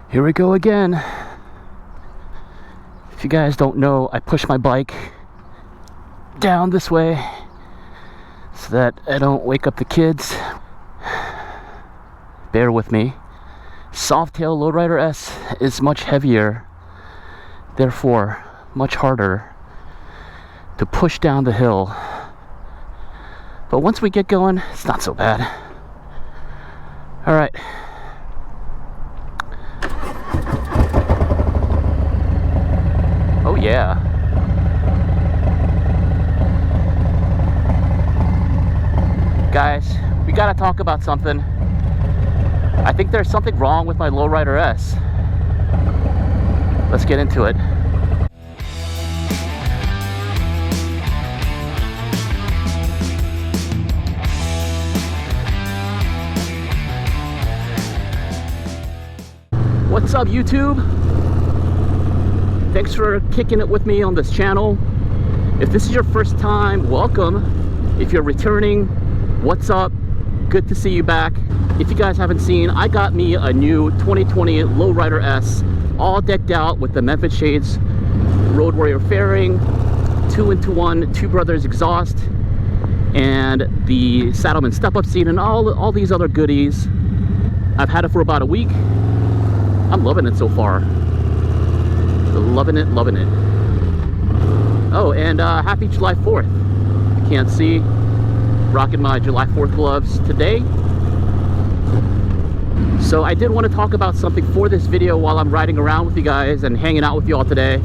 Here we go again. If you guys don't know, I push my bike down this way so that I don't wake up the kids. Bear with me. Softail Low Rider S is much heavier, therefore much harder to push down the hill. But once we get going, it's not so bad. All right. Oh yeah. Guys, we gotta talk about something. I think there's something wrong with my Low Rider S. Let's get into it. What's up, YouTube? Thanks for kicking it with me on this channel. If this is your first time, welcome. If you're returning, what's up? Good to see you back. If you guys haven't seen, I got me a new 2020 Low Rider S, all decked out with the Memphis Shades Road Warrior fairing, 2-in-1 Two Brothers exhaust, and the Saddleman step-up seat, and all these other goodies. I've had it for about a week. I'm loving it so far. Loving it, loving it. Oh, and happy July 4th. You can't see, rocking my July 4th gloves today. So I did want to talk about something for this video while I'm riding around with you guys and hanging out with you all today.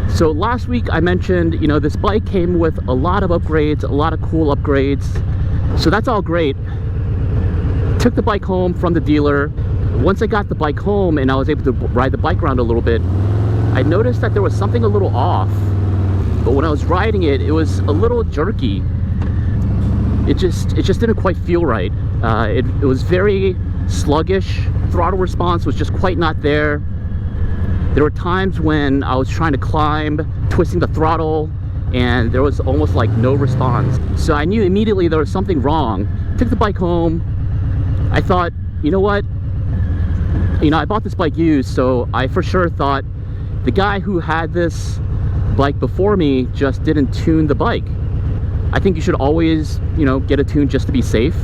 So last week I mentioned, you know, this bike came with a lot of upgrades, a lot of cool upgrades. So that's all great. Took the bike home from the dealer. Once I got the bike home and I was able to ride the bike around a little bit, I noticed that there was something a little off. But when I was riding it, it was a little jerky. It just didn't quite feel right. It was very sluggish. Throttle response was just quite not there. There were times when I was trying to climb, twisting the throttle, and there was almost like no response. So I knew immediately there was something wrong. Took the bike home. I thought, you know what? You know, I bought this bike used, so I for sure thought the guy who had this bike before me just didn't tune the bike. I think you should always, you know, get a tune just to be safe.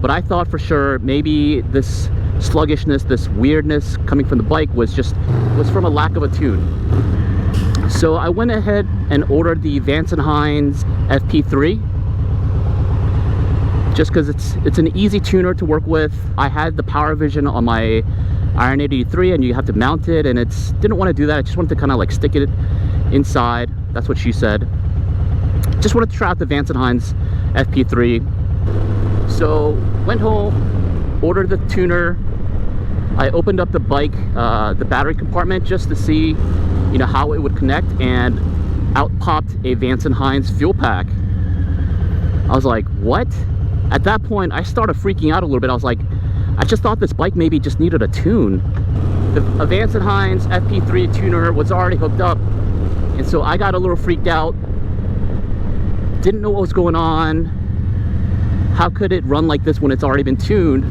But I thought for sure maybe this sluggishness, this weirdness coming from the bike was from a lack of a tune. So I went ahead and ordered the Vance and Hines FP3. Just because it's an easy tuner to work with. I had the Power Vision on my Iron 883 and you have to mount it, and didn't want to do that. I just wanted to kind of like stick it inside. That's what she said. Just wanted to try out the Vance and Hines FP3. So went home, ordered the tuner. I opened up the bike, the battery compartment, just to see, you know, how it would connect, and out popped a Vance and Hines fuel pack. I was like, what? At that point, I started freaking out a little bit. I was like, I just thought this bike maybe just needed a tune. The Vance and Hines FP3 tuner was already hooked up, and so I got a little freaked out. Didn't know what was going on. How could it run like this when it's already been tuned?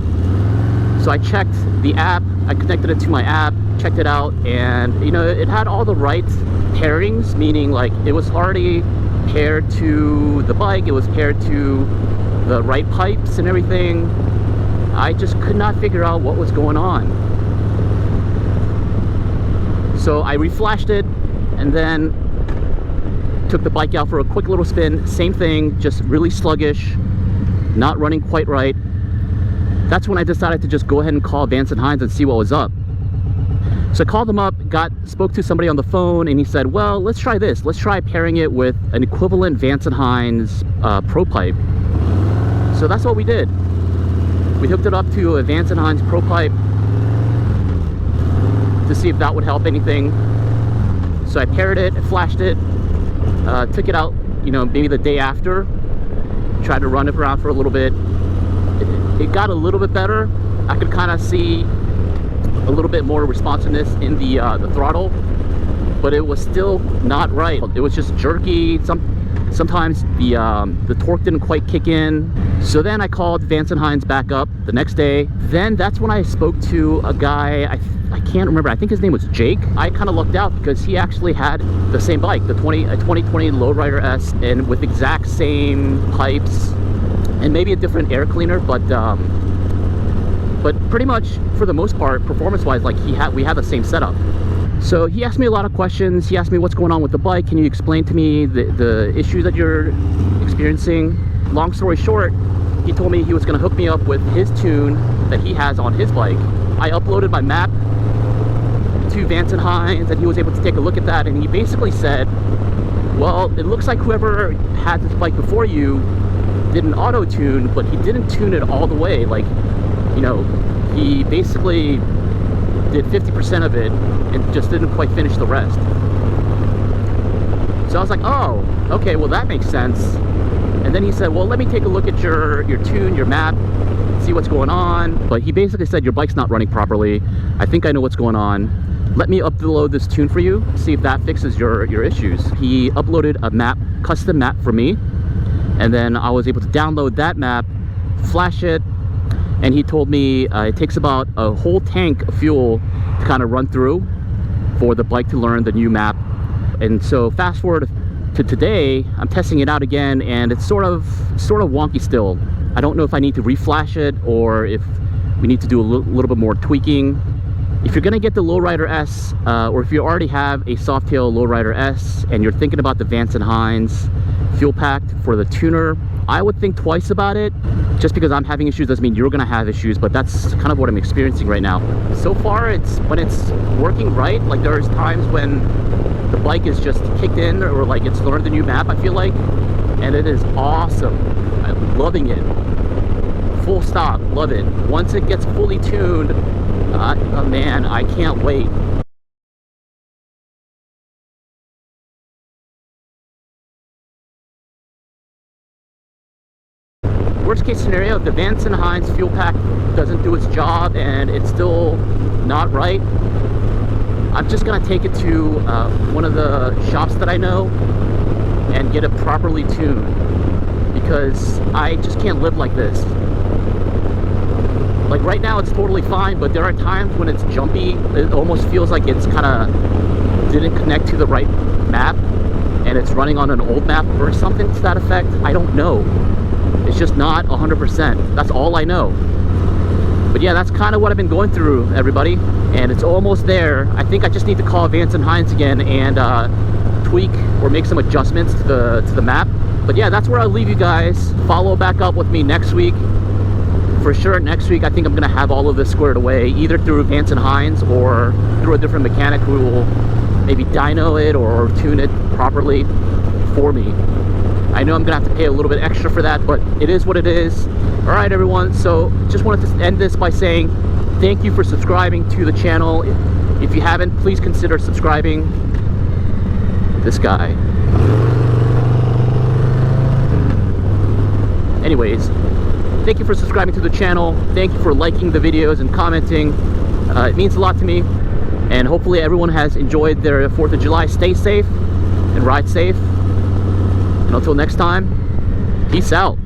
So I checked the app. I connected it to my app, checked it out, and you know, it had all the right pairings, meaning like it was already paired to the bike, it was paired to the right pipes and everything. I just could not figure out what was going on. So I reflashed it and then took the bike out for a quick little spin. Same thing, just really sluggish, not running quite right. That's when I decided to just go ahead and call Vance and Hines and see what was up. So I called them up, spoke to somebody on the phone, and he said, well, let's try this. Let's try pairing it with an equivalent Vance and Hines Pro Pipe. So that's what we did. We hooked it up to a Vance and Hines Pro Pipe to see if that would help anything. So I paired it, flashed it, took it out, you know, maybe the day after, tried to run it around for a little bit. It got a little bit better. I could kind of see a little bit more responsiveness in the throttle, but it was still not right. It was just jerky. Sometimes the torque didn't quite kick in. So then I called Vance and Hines back up the next day. Then that's when I spoke to a guy, I can't remember, I think his name was Jake. I kind of lucked out because he actually had the same bike, a 2020 Low Rider S, and with exact same pipes and maybe a different air cleaner, but pretty much for the most part, performance-wise, like we had the same setup. So he asked me a lot of questions. He asked me what's going on with the bike. Can you explain to me the issue that you're experiencing? Long story short, he told me he was going to hook me up with his tune that he has on his bike. I uploaded my map to Vance and Hines, and he was able to take a look at that, and he basically said, well, it looks like whoever had this bike before you did an auto tune, but he didn't tune it all the way. Like, you know, he basically did 50% of it and just didn't quite finish the rest. So I was like, oh, okay, well that makes sense. And then he said, well, let me take a look at your tune, your map, see what's going on. But he basically said, your bike's not running properly. I think I know what's going on. Let me upload this tune for you, see if that fixes your issues. He uploaded a map, custom map for me. And then I was able to download that map, flash it, and he told me it takes about a whole tank of fuel to kind of run through for the bike to learn the new map. And so fast forward to today, I'm testing it out again, and it's sort of wonky still. I don't know if I need to reflash it or if we need to do a little bit more tweaking. If you're gonna get the Low Rider S, or if you already have a Softail Low Rider S and you're thinking about the Vance and Hines fuel pack for the tuner, I would think twice about it. Just because I'm having issues doesn't mean you're gonna have issues, but that's kind of what I'm experiencing right now. So far, when it's working right, like there's times when the bike is just kicked in, or like it's learned the new map, I feel like, and it is awesome. I'm loving it. Full stop, love it. Once it gets fully tuned, oh man, I can't wait. Worst case scenario, if the Vance and Hines fuel pack doesn't do its job and it's still not right, I'm just gonna take it to one of the shops that I know and get it properly tuned, because I just can't live like this. Like right now it's totally fine, but there are times when it's jumpy. It almost feels like it's kind of didn't connect to the right map and it's running on an old map or something to that effect. I don't know. It's just not 100%. That's all I know. But yeah, that's kind of what I've been going through, everybody, and it's almost there. I think I just need to call Vance and Hines again and tweak or make some adjustments to the map. But yeah, that's where I'll leave you guys. Follow back up with me next week. For sure, next week I think I'm gonna have all of this squared away, either through Vance and Hines or through a different mechanic who will maybe dyno it or tune it properly for me. I know I'm gonna have to pay a little bit extra for that, but it is what it is. All right, everyone, so just wanted to end this by saying thank you for subscribing to the channel. If you haven't, please consider subscribing. This guy. Anyways, thank you for subscribing to the channel. Thank you for liking the videos and commenting. It means a lot to me, and hopefully everyone has enjoyed their 4th of July. Stay safe and ride safe. And until next time, peace out.